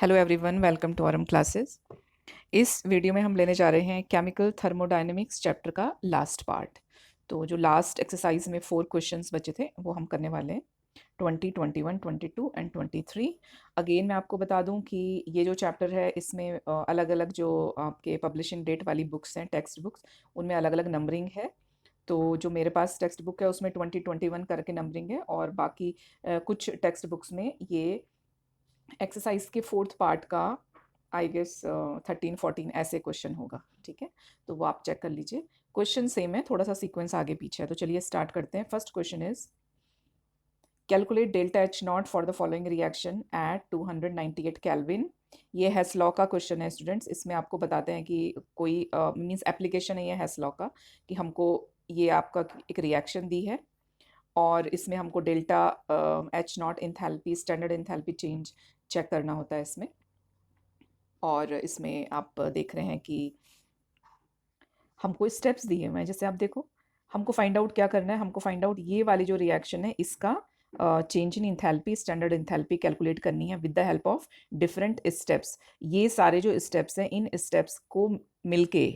Hello everyone, welcome to RM classes. इस video में हम लेने जा रहे हैं केमिकल थर्मोडायनेमिक्स चैप्टर का लास्ट पार्ट। तो जो लास्ट एक्सरसाइज में 4 क्वेश्चंस बचे थे वो हम करने वाले हैं 20, 21, 22 एंड 23। अगेन मैं आपको बता दूं कि ये जो चैप्टर है इसमें अलग अलग जो आपके पब्लिशिंग डेट वाली बुक्स हैं, टेक्स्ट बुक्स, उनमें अलग अलग नंबरिंग है। तो जो मेरे पास टेक्स्ट बुक है उसमें 2021 करके नंबरिंग है, और बाकी कुछ टेक्स्ट बुक्स में ये एक्सरसाइज के 4th पार्ट का आई गेस 13 14 ऐसे क्वेश्चन होगा। ठीक है, तो वो आप चेक कर लीजिए। क्वेश्चन सेम है, थोड़ा सा सीक्वेंस आगे पीछे है। तो चलिए स्टार्ट करते हैं। First question is calculate delta H not for the following reaction at 298 kelvin. ये हेस लॉ का क्वेश्चन है स्टूडेंट्स। इसमें आपको बताते हैं कि कोई मीन्स एप्लीकेशन है ये हेस लॉ का, कि हमको ये आपका एक रिएक्शन दी है और इसमें हमको delta H naught enthalpy, standard enthalpy change check करना होता है इसमें। और इसमें आप देख रहे हैं कि हमको स्टेप्स दिए हुए हैं। जैसे आप देखो, हमको फाइंड आउट क्या करना है, हमको फाइंड आउट ये वाली जो रिएक्शन है इसका change in enthalpy, standard enthalpy calculate करनी है with the help of different steps. ये सारे जो स्टेप्स हैं, इन स्टेप्स को मिलके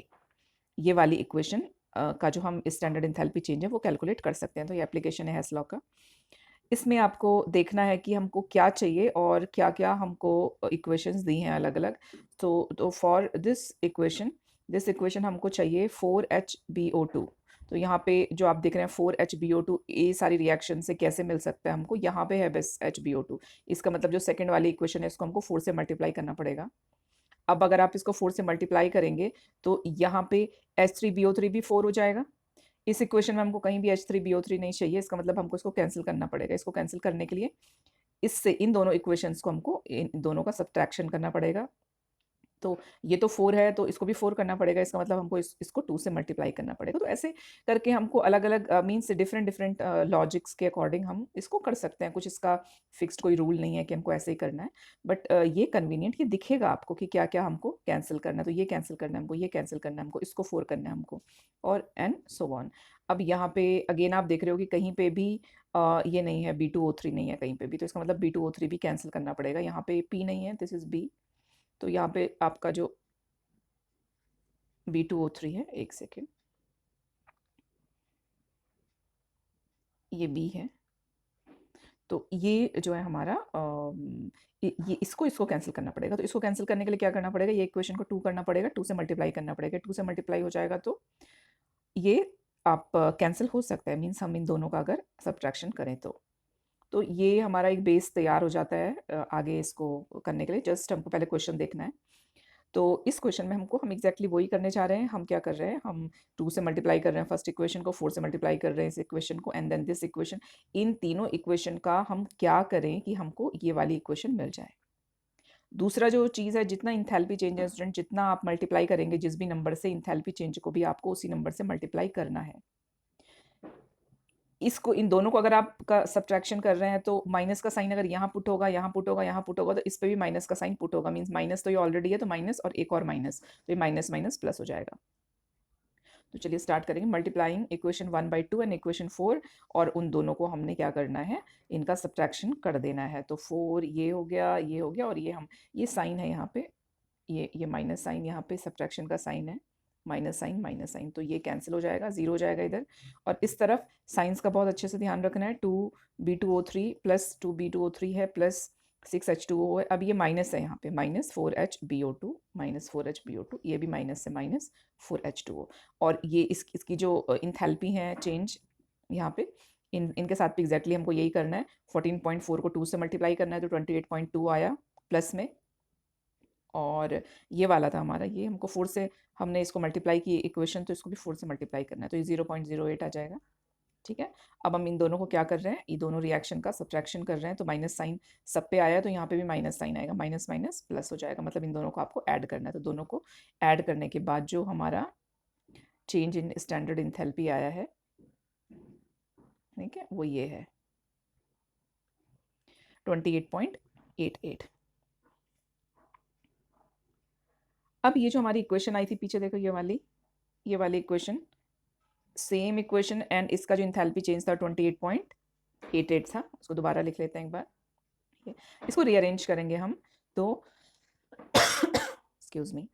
ये वाली इक्वेशन का जो हम स्टैंडर्ड इंथैल्पी चेंज है वो कैलकुलेट कर सकते हैं। तो ये एप्लीकेशन है हेस लॉ का। इसमें आपको देखना है कि हमको क्या चाहिए और क्या क्या हमको इक्वेशंस दी हैं अलग अलग। तो फॉर दिस इक्वेशन हमको चाहिए 4HbO2। तो यहाँ पे जो आप देख रहे हैं 4HbO2, ये सारी रिएक्शन से कैसे मिल सकता है हमको, यहाँ पे है बस HbO2। इसका मतलब जो सेकंड वाली इक्वेशन है इसको हमको 4 से मल्टीप्लाई करना पड़ेगा। अब अगर आप इसको 4 से मल्टीप्लाई करेंगे तो यहाँ पे H3BO3 भी 4 हो जाएगा। इस इक्वेशन में हमको कहीं भी H3BO3 नहीं चाहिए, इसका मतलब हमको इसको कैंसिल करना पड़ेगा। इसको कैंसिल करने के लिए इससे इन दोनों इक्वेशंस को हमको इन दोनों का सब्ट्रैक्शन करना पड़ेगा। तो ये तो 4 है तो इसको भी 4 करना पड़ेगा, इसका मतलब हमको इसको 2 से मल्टीप्लाई करना पड़ेगा। तो ऐसे करके हमको अलग अलग मीन्स डिफरेंट डिफरेंट लॉजिक्स के अकॉर्डिंग हम इसको कर सकते हैं। कुछ इसका फिक्स्ड कोई रूल नहीं है कि हमको ऐसे ही करना है, बट ये कन्वीनियंट, ये दिखेगा आपको कि क्या क्या हमको कैंसिल करना है। तो ये कैंसिल करना है हमको, ये कैंसिल करना है हमको, इसको 4 करना है हमको, और एंड सो ऑन। अब यहाँ पे अगेन आप देख रहे हो कि कहीं पे भी ये नहीं है, B2O3 नहीं है कहीं पे भी, तो इसका मतलब B2O3 भी कैंसिल करना पड़ेगा। यहाँ पे P नहीं है, दिस इज B। तो यहाँ पे आपका जो B2O3 है, एक सेकेंड, ये B है। तो ये जो है हमारा ये इसको इसको कैंसिल करना पड़ेगा। तो इसको कैंसिल करने के लिए क्या करना पड़ेगा, ये इक्वेशन को 2 करना पड़ेगा, 2 से मल्टीप्लाई करना पड़ेगा। 2 से मल्टीप्लाई हो जाएगा तो ये आप कैंसिल हो सकता है, मीन्स हम इन दोनों का अगर सब्ट्रैक्शन करें तो ये हमारा एक बेस तैयार हो जाता है आगे इसको करने के लिए। जस्ट हमको पहले क्वेश्चन देखना है। तो इस क्वेश्चन में हम एग्जैक्टली वही करने जा रहे हैं। हम क्या कर रहे हैं, हम 2 से मल्टीप्लाई कर रहे हैं फर्स्ट इक्वेशन को, 4 से मल्टीप्लाई कर रहे हैं इस इक्वेशन को, एंड देन दिस इक्वेशन। इन तीनों इक्वेशन का हम क्या करें कि हमको ये वाली इक्वेशन मिल जाए। दूसरा जो चीज़ है, जितना इंथैल्पी चेंज है स्टूडेंट, जितना आप मल्टीप्लाई करेंगे जिस भी नंबर से, इंथैल्पी चेंज को भी आपको उसी नंबर से मल्टीप्लाई करना है। इसको, इन दोनों को अगर आप का सब्ट्रैक्शन कर रहे हैं तो माइनस का साइन अगर यहाँ पुट होगा, यहाँ पुट होगा, यहाँ पुट होगा, तो इस पे भी माइनस का साइन पुट होगा। मीन्स माइनस तो ये ऑलरेडी है, तो माइनस और एक और माइनस, तो ये माइनस माइनस प्लस हो जाएगा। तो चलिए स्टार्ट करेंगे। मल्टीप्लाइंग इक्वेशन 1/2 एंड इक्वेशन 4, और उन दोनों को हमने क्या करना है, इनका सब्ट्रैक्शन कर देना है। तो 4 ये हो गया, ये हो गया, और ये हम, ये साइन है यहाँ पे, ये माइनस साइन यहाँ पे सब्ट्रैक्शन का साइन है, माइनस साइन, तो ये कैंसिल हो जाएगा, जीरो हो जाएगा इधर। और इस तरफ साइंस का बहुत अच्छे से ध्यान रखना है। 2B2O3 प्लस 2B2O3 है, प्लस 6H2O है। अब ये माइनस है यहाँ पे, माइनस 4HbO2, माइनस 4HbO2, ये भी माइनस से माइनस 4H2O। और ये इसकी जो इंथैल्पी है चेंज यहाँ पे, इनके साथ भी एग्जैक्टली हमको यही करना है। 14.4 को 2 से मल्टीप्लाई करना है तो 28.2 आया प्लस में, और ये वाला था हमारा, ये हमको 4 से, हमने इसको मल्टीप्लाई की इक्वेशन, तो इसको भी 4 से मल्टीप्लाई करना है, तो ये 0.08 आ जाएगा। ठीक है, अब हम इन दोनों को क्या कर रहे हैं, ये दोनों रिएक्शन का सब्ट्रैक्शन कर रहे हैं। तो माइनस साइन सब पे आया, तो यहाँ पे भी माइनस साइन आएगा, माइनस माइनस प्लस हो जाएगा, मतलब इन दोनों को आपको ऐड करना है। तो दोनों को ऐड करने के बाद जो हमारा चेंज इन स्टैंडर्ड इंथैल्पी आया है, ठीक है, वो ये है 28.88। अब ये जो हमारी इक्वेशन आई थी पीछे, देखो ये वाली इक्वेशन, सेम इक्वेशन, एंड इसका जो इंथैल्पी चेंज था 28.88 था। उसको दोबारा लिख लेते हैं एक बार, इसको रीअरेंज करेंगे हम। तो एक्सक्यूज मी,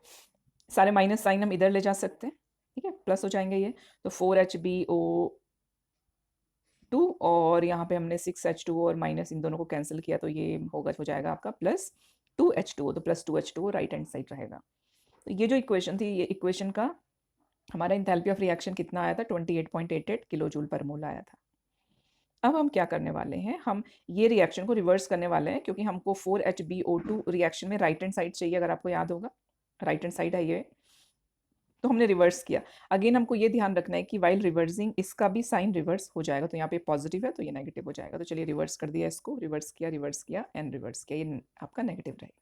सारे माइनस साइन हम इधर ले जा सकते हैं, ठीक है, प्लस हो जाएंगे ये, तो 4HbO2 और यहाँ पे हमने 6H2O और माइनस इन दोनों को कैंसिल किया तो ये हो जाएगा आपका प्लस 2H2O, तो plus 2H2O right hand side रहेगा। तो ये जो इक्वेशन थी, ये इक्वेशन का हमारा इंथैल्पी ऑफ रिएक्शन कितना आया था, 28.88 किलो जूल पर मोल आया था। अब हम क्या करने वाले हैं, हम ये रिएक्शन को रिवर्स करने वाले हैं, क्योंकि हमको 4HbO2 रिएक्शन में राइट हैंड साइड चाहिए, अगर आपको याद होगा राइट हैंड साइड है ये, तो हमने रिवर्स किया। अगेन हमको ये ध्यान रखना है कि वाइल रिवर्सिंग इसका भी साइन रिवर्स हो जाएगा, तो यहाँ पे पॉजिटिव है तो ये नेगेटिव हो जाएगा। तो चलिए रिवर्स कर दिया इसको, रिवर्स किया एंड रिवर्स किया, ये आपका नेगेटिव रहेगा।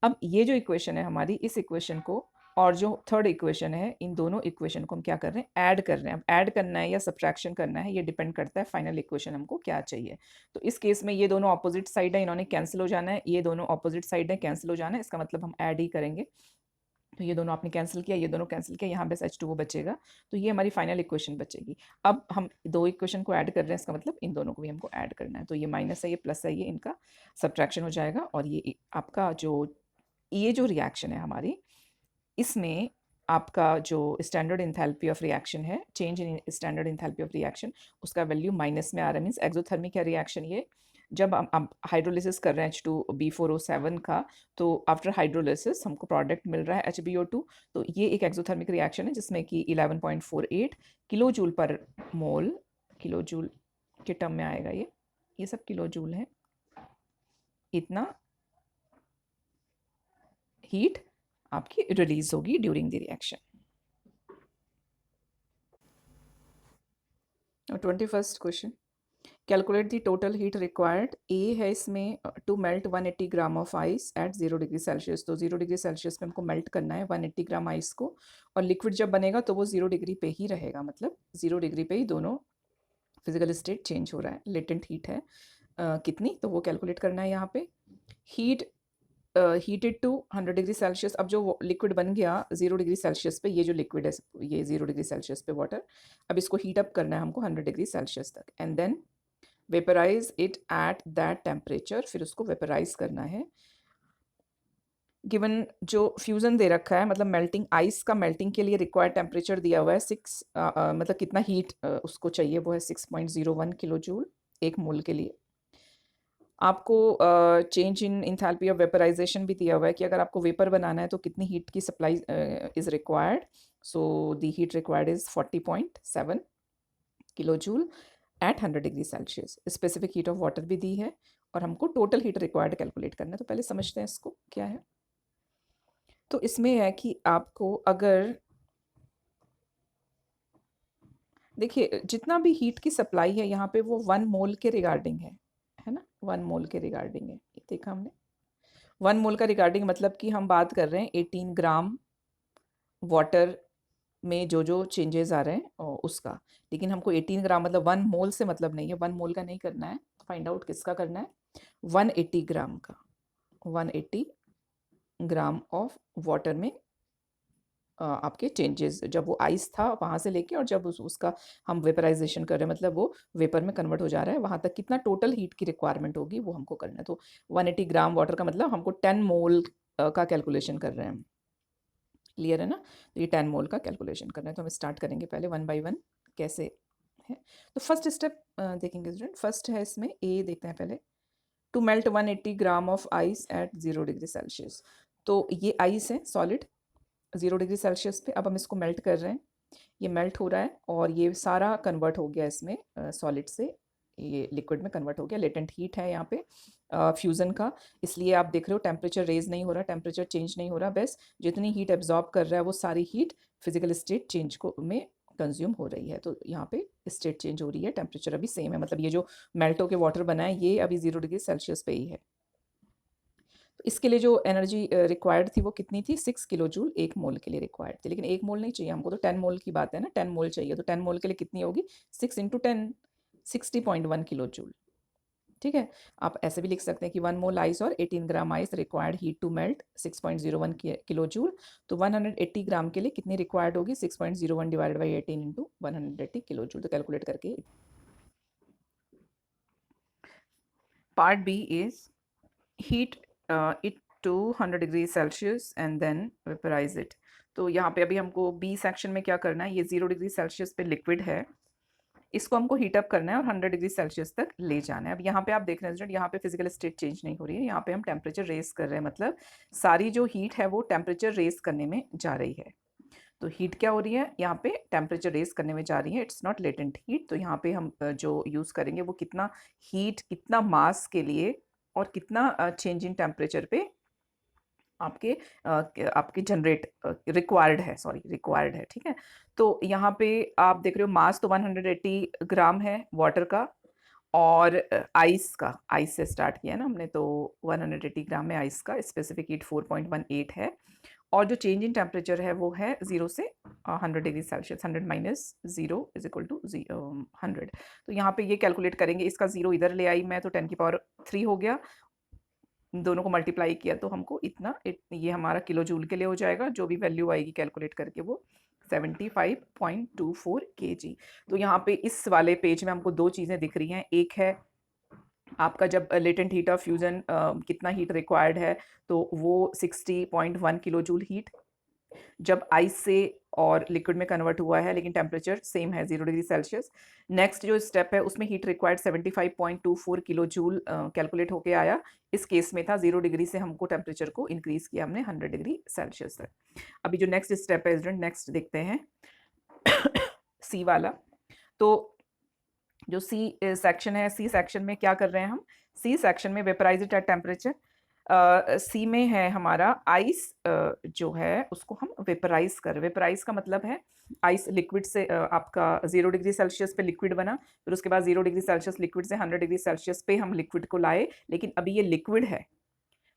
अब ये जो इक्वेशन है हमारी, इस इक्वेशन को और जो थर्ड इक्वेशन है, इन दोनों इक्वेशन को हम क्या कर रहे हैं, ऐड कर रहे हैं। अब ऐड करना है या सब्ट्रैक्शन करना है, ये डिपेंड करता है फाइनल इक्वेशन हमको क्या चाहिए। तो इस केस में ये दोनों ऑपोजिट साइड है, इन्होंने कैंसिल हो जाना है, ये दोनों ऑपोजिट साइड है, कैंसिल हो जाना है, इसका मतलब हम ऐड ही करेंगे। तो ये दोनों आपने कैंसिल किया, ये दोनों कैंसिल किया, यहाँ बस H2O बचेगा, तो ये हमारी फाइनल इक्वेशन बचेगी। अब हम दो इक्वेशन को ऐड कर रहे हैं, इसका मतलब इन दोनों को भी हमको ऐड करना है। तो ये माइनस है, ये प्लस है, ये इनका सब्ट्रैक्शन हो जाएगा, और ये आपका ये जो रिएक्शन है हमारी, इसमें आपका जो स्टैंडर्ड इंथैल्पी ऑफ रिएक्शन है, change in standard enthalpy of reaction, उसका वैल्यू माइनस में आ रहा है, मीन्स एक्सोथर्मिक है रिएक्शन ये। जब हम हाइड्रोलिसिस कर रहे हैं H2B4O7 का, तो आफ्टर हाइड्रोलिसिस हमको प्रोडक्ट मिल रहा है HbO2, तो ये एक एक्सोथर्मिक रिएक्शन है जिसमें कि 11.48 किलो जूल पर मोल, किलो जूल के टर्म में आएगा ये सब किलो जूल है, इतना हीट आपकी रिलीज होगी during the reaction. 21st question, calculate the total heat required. ए है इसमें to melt 180 gram of ice at 0 degree Celsius, तो 0 डिग्री सेल्सियस पे हमको मेल्ट करना है 180 ग्राम आइस को, और लिक्विड जब बनेगा तो वो 0 डिग्री पे ही रहेगा, मतलब 0 डिग्री पे ही दोनों फिजिकल स्टेट चेंज हो रहा है, लेटेंट हीट है कितनी, तो वो कैलकुलेट करना है यहाँ पे। Heat heated to 100 degree Celsius, अब जो लिक्विड बन गया 0 डिग्री सेल्सियस पे, ये जो लिक्विड है ये 0 डिग्री सेल्सियस पे वाटर, अब इसको हीट अप करना है हमको 100 डिग्री सेल्सियस तक, and then vaporise it at that temperature, फिर उसको वेपराइज करना है। गिवन जो फ्यूजन दे रखा है, मतलब मेल्टिंग आइस का मेल्टिंग के लिए रिक्वायर्ड टेम्परेचर दिया हुआ है 6, मतलब कितना हीट उसको चाहिए वो है 6.01 किलो जूल एक मोल के लिए। आपको change in enthalpy of vaporisation भी दिया हुआ है कि अगर आपको वेपर बनाना है तो कितनी हीट की supply is required, so the heat required is 40.7 kilo joule at 100 degree Celsius. Specific heat of water भी दी है, और हमको टोटल हीट रिक्वायर्ड कैलकुलेट करना है। तो पहले समझते हैं इसको क्या है। तो इसमें है कि आपको अगर देखिए जितना भी हीट की सप्लाई है यहाँ पे वो 1 मोल के रिगार्डिंग है ना, 1 मोल के रिगार्डिंग है, ये देखा हमने। 1 मोल का रिगार्डिंग मतलब कि हम बात कर रहे हैं 18 ग्राम वाटर में जो चेंजेस आ रहे हैं उसका, लेकिन हमको 18 ग्राम मतलब 1 मोल से मतलब नहीं है, 1 मोल का नहीं करना है, फाइंड आउट किसका करना है, 180 ग्राम का, 180 ग्राम ऑफ वाटर में आपके चेंजेस, जब वो आइस था वहाँ से लेके और जब उसका हम वेपराइजेशन कर रहे हैं, मतलब वो वेपर में कन्वर्ट हो जा रहा है, वहाँ तक कितना टोटल हीट की रिक्वायरमेंट होगी वो हमको करना है। तो 180 ग्राम वाटर का मतलब हमको 10 मोल का कैलकुलेशन कर रहे हैं, क्लियर है ना। तो ये 10 मोल का कैलकुलेशन करना है, तो हम स्टार्ट करेंगे पहले 1 बाई 1 कैसे है। तो फर्स्ट स्टेप देखेंगे स्टूडेंट, फर्स्ट है इसमें ए, देखते हैं पहले, to melt 180 gram of ice at 0 degree Celsius. तो ये आइस है सॉलिड 0 डिग्री सेल्सियस पे, अब हम इसको मेल्ट कर रहे हैं, ये मेल्ट हो रहा है और ये सारा कन्वर्ट हो गया इसमें सॉलिड से ये लिक्विड में कन्वर्ट हो गया, लेटेंट हीट है यहाँ पे फ्यूज़न का, इसलिए आप देख रहे हो टेम्परेचर रेज नहीं हो रहा, टेम्परेचर चेंज नहीं हो रहा, बस जितनी हीट एब्जॉर्ब कर रहा है वो सारी हीट फिजिकल स्टेट चेंज को में कंज्यूम हो रही है। तो यहाँ पे स्टेट चेंज हो रही है, टेम्परेचर अभी सेम है, मतलब ये जो मेल्ट होकर वाटर बना है ये अभी 0 डिग्री सेल्सियस पे ही है। तो इसके लिए जो एनर्जी रिक्वायर्ड थी वो कितनी थी, 6 किलो जूल एक मोल के लिए रिक्वायर्ड थी, लेकिन एक मोल नहीं चाहिए हमको, तो 10 मोल की बात है ना, 10 मोल चाहिए, तो 10 मोल के लिए कितनी होगी, 6 इंटू 10 60.1 किलो जूल, ठीक है। आप ऐसे भी लिख सकते हैं कि 1 मोल आइस और 18 gram ice required heat to melt 6.01 kilo joule, तो 180 ग्राम के लिए कितनी रिक्वायर्ड होगी, 6.01 divided by 18 into 180 kilo joule, तो कैलकुलेट करके। Part B is heat to 100 degree Celsius and then vaporise it. तो यहाँ पे अभी हमको बी सेक्शन में क्या करना है, ये 0 डिग्री सेल्सियस पे लिक्विड है, इसको हमको हीट अप करना है और 100 डिग्री सेल्सियस तक ले जाना है। अब यहाँ पे आप देख रहे हैं स्टूडेंट, यहाँ पे फिजिकल स्टेट चेंज नहीं हो रही है, यहाँ पे हम टेम्परेचर रेस कर रहे हैं, मतलब सारी जो हीट है वो टेम्परेचर रेस करने में जा रही है। तो हीट क्या हो रही है, यहाँ पे टेम्परेचर रेस करने में जा रही है, इट्स नॉट लेटेंट हीट। तो यहाँ पे हम जो यूज़ करेंगे वो कितना हीट, कितना मास के लिए और कितना चेंज इन टेम्परेचर पे आपके जनरेट रिक्वायर्ड है, रिक्वायर्ड है, ठीक है। तो यहाँ पे आप देख रहे हो मास तो 180 ग्राम है वाटर का, और आइस से स्टार्ट किया है ना हमने, तो 180 ग्राम है आइस का, स्पेसिफिक हीट 4.18 है, और जो चेंज इन टेम्परेचर है वो है 0 से 100 degree Celsius, 100 minus 0 is equal to 100। तो यहाँ पे ये कैलकुलेट करेंगे, इसका 0 इधर ले आई मैं तो 10 की पावर 3 हो गया, दोनों को मल्टीप्लाई किया तो हमको ये हमारा किलो जूल के लिए हो जाएगा, जो भी वैल्यू आएगी कैलकुलेट करके वो 75.24 kg। तो यहाँ पे इस वाले पेज में हमको दो चीज़ें दिख रही हैं, एक है आपका जब लेटेंट हीट ऑफ फ्यूजन कितना हीट रिक्वायर्ड है, तो वो 60.1 किलो जूल हीट, जब आइस से और लिक्विड में कन्वर्ट हुआ है लेकिन टेम्परेचर सेम है 0 डिग्री सेल्सियस। नेक्स्ट जो स्टेप है उसमें heat required 75.24 kilo joule calculate होके आया, इस केस में था 0 डिग्री से हमको टेम्परेचर को इंक्रीज किया हमने 100 डिग्री सेल्सियस तक। अभी जो नेक्स्ट स्टेप है स्टूडेंट, नेक्स्ट देखते हैं सी वाला। तो जो सी सेक्शन है, सी सेक्शन में क्या कर रहे हैं हम, सी सेक्शन में वेपराइज इट एट टेम्परेचर, सी में है हमारा आइस जो है उसको हम वेपराइज का मतलब है आइस लिक्विड से आपका 0 डिग्री सेल्सियस पे लिक्विड बना, फिर उसके बाद 0 डिग्री सेल्सियस लिक्विड से 100 डिग्री सेल्सियस पे हम लिक्विड को लाए, लेकिन अभी ये लिक्विड है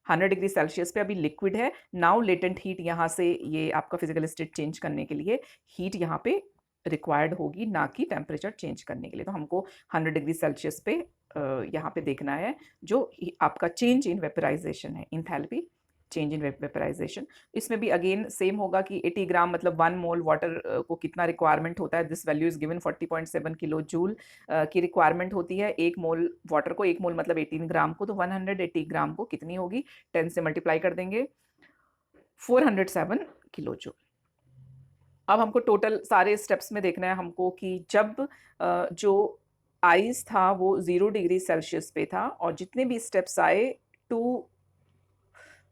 100 डिग्री सेल्सियस पे, अभी लिक्विड है। नाउ लेटेंट हीट यहाँ से ये आपका फिजिकल स्टेट चेंज करने के लिए हीट यहाँ पे रिक्वायर्ड होगी, ना कि टेम्परेचर चेंज करने के लिए। तो हमको 100 डिग्री सेल्सियस पे यहाँ पे देखना है जो आपका चेंज इन वेपराइजेशन है, इंथैल्पी चेंज इन वेपराइजेशन। इसमें भी अगेन सेम होगा कि 80 ग्राम मतलब 1 मोल वाटर को कितना रिक्वायरमेंट होता है, this value is given 40.7 kilo joule की रिक्वायरमेंट होती है 1 मोल वाटर को, 1 मोल मतलब 18 ग्राम को, तो 180 ग्राम को कितनी होगी, 10 से मल्टीप्लाई कर देंगे, 407 किलो जूल। अब हमको टोटल सारे स्टेप्स में देखना है हमको कि जब जो आइस था वो 0 डिग्री सेल्सियस पे था, और जितने भी स्टेप्स आए टू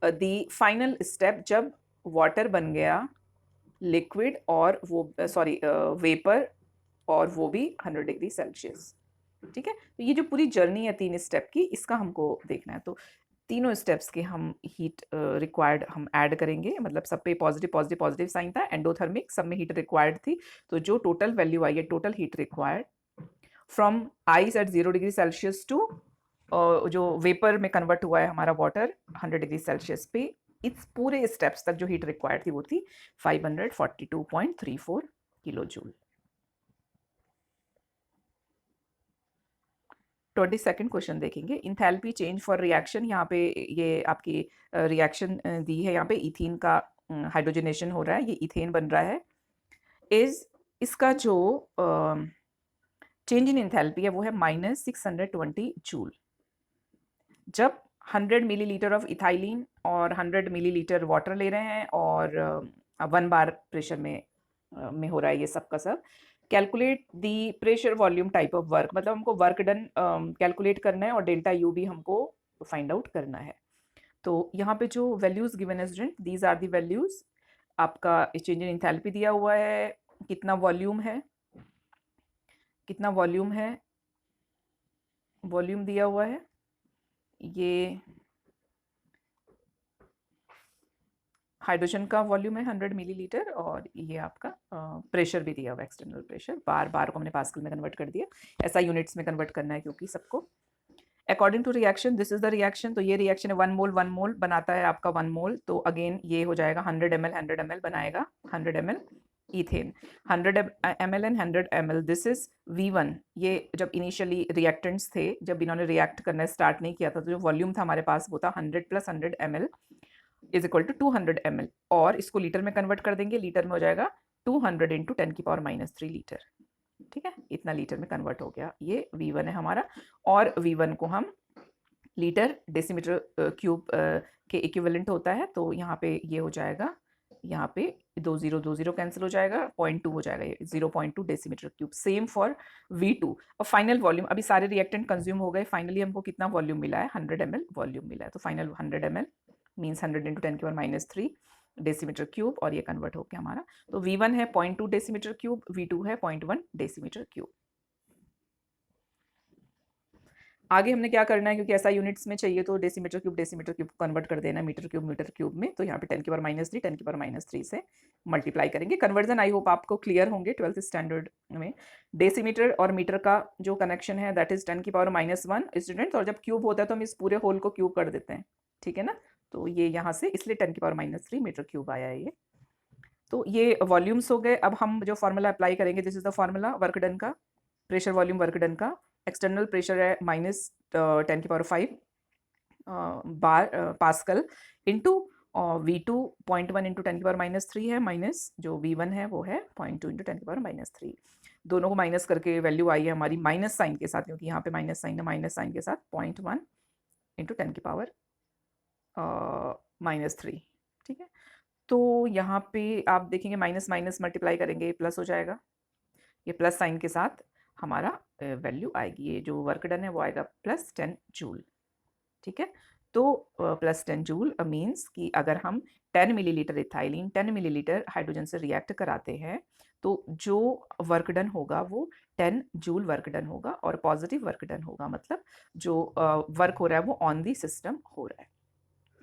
द फाइनल स्टेप जब वाटर बन गया लिक्विड और वो वेपर, और वो भी 100 डिग्री सेल्सियस, ठीक है। तो ये जो पूरी जर्नी है 3 स्टेप की, इसका हमको देखना है। तो तीनों स्टेप्स के हम हीट रिक्वायर्ड हम ऐड करेंगे, मतलब सब पे पॉजिटिव पॉजिटिव पॉजिटिव साइन था, एंडोथर्मिक सब में हीट रिक्वायर्ड थी, तो जो टोटल वैल्यू आई है, total heat required from ice at 0 degree Celsius to जो वेपर में कन्वर्ट हुआ है हमारा वाटर 100 डिग्री सेल्सियस पे, इस पूरे स्टेप्स तक जो हीट रिक्वायर्ड थी वो थी 542.34 किलो जूल। 22nd क्वेश्चन देखेंगे, इंथैल्पी चेंज फॉर रिएक्शन। यहाँ पे ये आपकी रिएक्शन दी है, यहाँ पे इथीन का हाइड्रोजनेशन हो रहा है, ये इथेन बन रहा है, इसका जो चेंज इन इंथैल्पी है वो है -620 जूल। जब 100 मिलीलीटर ऑफ इथाइलिन और 100 मिलीलीटर वाटर ले रहे हैं और 1 बार प्रेशर में हो रहा है ये सब का सब, calculate the pressure volume type of work, मतलब हमको वर्क डन कैलकुलेट करना है और डेल्टा यू भी हमको फाइंड आउट करना है। तो यहाँ पे जो वैल्यूज गिवन है student, these are the values, आपका चेंज इन इंथैल्पी दिया हुआ है, कितना वॉल्यूम है, वॉल्यूम दिया हुआ है, ये हाइड्रोजन का वॉल्यूम है 100 मिलीलीटर, और ये आपका प्रेशर भी दिया हुआ है, एक्सटर्नल प्रेशर, बार को हमने पास्कल में कन्वर्ट कर दिया, ऐसा यूनिट्स में कन्वर्ट करना है क्योंकि सबको। According to reaction, this is the reaction, तो ये रिएक्शन है 1 मोल बनाता है आपका 1 मोल, तो अगेन ये हो जाएगा 100 ml बनाएगा 100 ml ethane, 100 ml and 100 ml, this is V1। ये जब इनिशियली रिएक्टेंट्स थे, जब इन्होंने रिएक्ट करना स्टार्ट नहीं किया था, तो जो वॉल्यूम था हमारे पास वो था 100 + 100 ml is equal to 200 ml, और इसको लीटर में कन्वर्ट कर देंगे, लीटर में हो जाएगा 200 × 10⁻³ लीटर, ठीक है, इतना लीटर में कन्वर्ट हो गया, ये V1 है हमारा, और V1 को हम लीटर डेसीमीटर क्यूब के इक्विवेलेंट होता है। तो यहाँ पे ये हो जाएगा, यहाँ पे 2020 कैंसिल हो जाएगा, 0.2 हो जाएगा, ये 0.2 decimetre cube. Same for V2। और फाइनल वॉल्यूम, अभी सारे रिएक्टेंट कंज्यूम हो गए, फाइनली हमको कितना वॉल्यूम मिला है, 100 ml वॉल्यूम मिला है। तो final 100 ml means 100 × 10⁻³ decimetre cube, और ये कन्वर्ट हो गया हमारा। तो V1 है 0.2 डेसीमीटर क्यूब, V2 है 0.1 डेसीमीटर क्यूब। आगे हमने क्या करना है, क्योंकि ऐसा यूनिट्स में चाहिए तो डेसीमीटर क्यूब कन्वर्ट कर देना मीटर क्यूब में। तो यहाँ पे 10⁻³ 10⁻³ से मल्टीप्लाई करेंगे। कन्वर्जन आई होप आपको क्लियर होंगे 12th स्टैंडर्ड में। डेसीमीटर और मीटर का जो कनेक्शन है दैट इज 10⁻⁻1 स्टूडेंट्स, और जब क्यूब होता है तो हम इस पूरे होल को क्यूब कर देते हैं, ठीक है ना। तो ये यहाँ से इसलिए 10⁻³ मीटर क्यूब आया है ये। तो ये वॉल्यूम्स हो गए। अब हम जो फार्मूला अप्लाई करेंगे, this is the formula work done का, प्रेशर वॉल्यूम वर्क डन का। एक्सटर्नल प्रेशर है -10⁵ बार पास्कल इंटू V2 0.1 × 10⁻³ है, माइनस जो V1 है वो है 0.2 × 10⁻³ दोनों को माइनस करके वैल्यू आई है हमारी माइनस साइन के साथ, क्योंकि यहाँ पे माइनस साइन है, माइनस साइन के साथ 0.1 × 10⁻³ ठीक है। तो यहाँ पे आप देखेंगे माइनस माइनस मल्टीप्लाई करेंगे प्लस हो जाएगा, ये प्लस साइन के साथ हमारा वैल्यू आएगी, ये जो वर्क डन है वो आएगा +10 जूल, ठीक है। तो +10 जूल मीन्स कि अगर हम 10 मिलीलीटर इथाइलिन 10 मिलीलीटर हाइड्रोजन से रिएक्ट कराते हैं तो जो वर्क डन होगा वो 10 जूल वर्क डन होगा, और पॉजिटिव वर्क डन होगा, मतलब जो वर्क हो रहा है वो ऑन दी सिस्टम हो रहा है।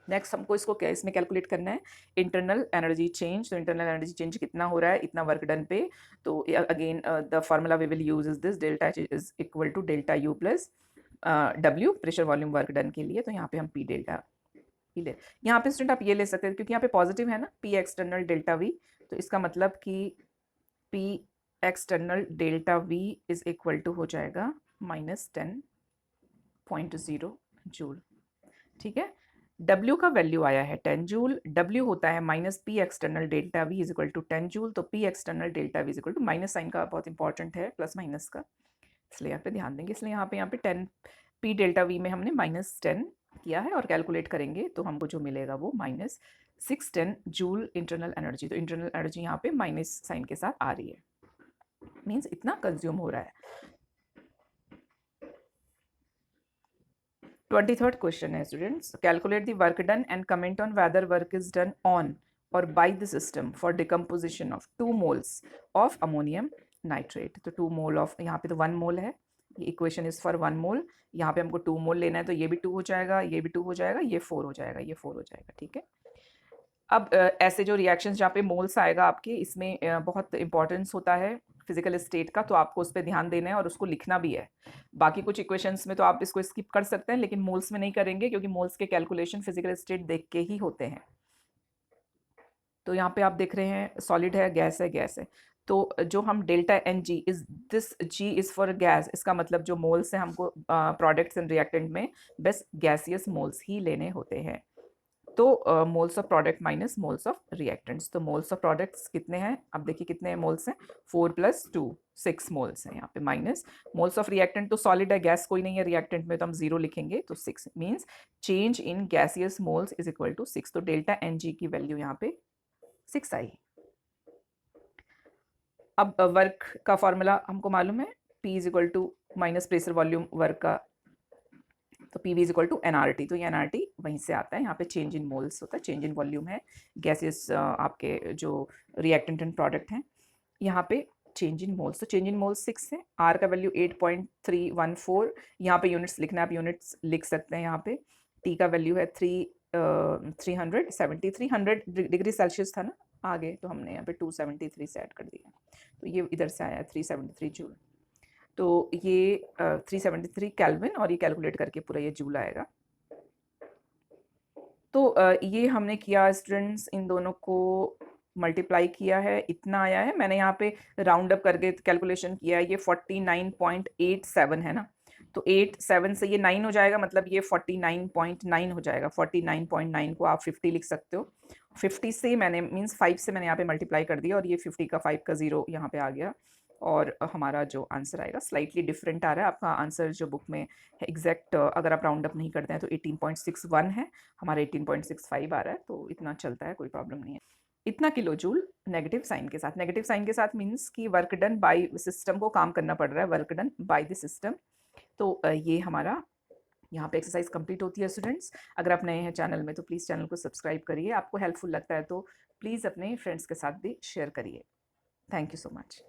नेक्स्ट हमको इसको क्या इसमें कैलकुलेट करना है, इंटरनल एनर्जी चेंज। तो इंटरनल एनर्जी चेंज कितना हो रहा है, इतना वर्क डन पे। तो again the formula we will use is this, delta is equal to delta U plus W pressure volume work done के लिए। तो यहाँ पे हम P डेल्टा ले, यहाँ पे स्टूडेंट आप ये ले सकते हैं क्योंकि यहाँ पे पॉजिटिव है ना, P एक्सटर्नल डेल्टा V। तो इसका मतलब कि P external delta V is equal to हो जाएगा -10.0 जूल, ठीक है। W का वैल्यू आया है 10 जूल, W होता है -P external delta V is equal to 10 joule. तो P external delta V is equal to, minus sign का बहुत इंपॉर्टेंट है प्लस माइनस का, इसलिए यहाँ पे ध्यान देंगे। इसलिए यहाँ पे 10 P डेल्टा V में हमने -10 किया है, और कैलकुलेट करेंगे तो हमको जो मिलेगा वो -610 जूल इंटरनल एनर्जी। तो इंटरनल एनर्जी यहाँ पे माइनस साइन के साथ आ रही है, मीन्स इतना कंज्यूम हो रहा है। 23rd क्वेश्चन है students, calculate the work done and comment on whether work is done on or by the system for decomposition of 2 moles of ammonium nitrate. तो 2 मोल ऑफ, यहाँ पे तो 1 मोल है, ये इक्वेशन इज फॉर 1 मोल, यहाँ पे हमको 2 मोल लेना है, तो ये भी 2 हो जाएगा, ये भी 2 हो जाएगा, ये 4 हो जाएगा, ये 4 हो जाएगा, ठीक है। अब ऐसे जो रिएक्शंस जहाँ पे मोल्स आएगा आपके, इसमें बहुत इंपॉर्टेंस होता है फिजिकल स्टेट का, तो आपको उस पर ध्यान देना है और उसको लिखना भी है। बाकी कुछ इक्वेशंस में तो आप इसको स्किप कर सकते हैं, लेकिन मोल्स में नहीं करेंगे, क्योंकि मोल्स के कैलकुलेशन फिजिकल स्टेट देख के ही होते हैं। तो यहाँ पे आप देख रहे हैं सॉलिड है, गैस है, गैस है। तो जो हम delta NG is this, G is for gas, इसका मतलब जो मोल्स हैं हमको प्रोडक्ट्स एंड रिएक्टेंट में बस गैसियस मोल्स ही लेने होते हैं। तो moles of product minus moles of reactants. तो मोल्स ऑफ प्रोडक्ट्स कितने हैं, अब देखिए कितने मोल्स हैं, 4 + 2 6 मोल्स हैं यहाँ पे, माइनस मोल्स ऑफ रिएक्टेंट, तो सॉलिड है, गैस कोई नहीं है रिएक्टेंट में, तो हम 0 लिखेंगे। तो 6 means change in gaseous moles is equal to 6। तो डेल्टा NG की वैल्यू यहाँ पे 6 आई। अब वर्क का फॉर्मूला हमको मालूम है, P is equal to minus pressure volume work का, तो PV is equal to NRT। तो ये NRT वहीं से आता है, यहाँ पे चेंज इन मोल्स होता है, चेंज इन वॉल्यूम है, गैसेस आपके जो रिएक्टेंट एंड प्रोडक्ट हैं, यहाँ पे चेंज इन मोल्स। तो चेंज इन मोल्स 6 है, R का वैल्यू 8.314, यहाँ पे यूनिट्स लिखना है, आप यूनिट्स लिख सकते हैं यहाँ पे। T का वैल्यू है 300 डिग्री सेल्सियस था ना आगे, तो हमने यहाँ पे 273 से ऐड कर दिया, तो ये इधर से आया 373 जूल। तो ये 373 केल्विन, और ये कैलकुलेट करके पूरा ये जूल आएगा। तो ये हमने किया स्टूडेंट्स, इन दोनों को मल्टीप्लाई किया है, इतना आया है। मैंने यहाँ पे राउंड अप करके कैलकुलेशन किया है, ये 49.87 है ना, तो 87 से ये 9 हो जाएगा, मतलब ये 49.9 हो जाएगा। 49.9 को आप 50 लिख सकते हो, 50 से मैंने मीन्स 5 से मैंने यहाँ पे मल्टीप्लाई कर दिया, और ये 50 का 5 का 0 यहाँ पे आ गया, और हमारा जो आंसर आएगा स्लाइटली डिफरेंट आ रहा है। आपका आंसर जो बुक में एग्जैक्ट अगर आप राउंड अप नहीं करते हैं तो 18.61 है, हमारा 18.65 आ रहा है, तो इतना चलता है, कोई प्रॉब्लम नहीं है। इतना किलो जूल नेगेटिव साइन के साथ, नेगेटिव साइन के साथ मीन्स कि वर्क डन बाय सिस्टम को काम करना पड़ रहा है, work done by the system. तो ये हमारा यहाँ पे एक्सरसाइज कंप्लीट होती है स्टूडेंट्स। अगर आप नए हैं चैनल में तो प्लीज़ चैनल को सब्सक्राइब करिए, आपको हेल्पफुल लगता है तो प्लीज़ अपने फ्रेंड्स के साथ भी शेयर करिए। Thank you so much.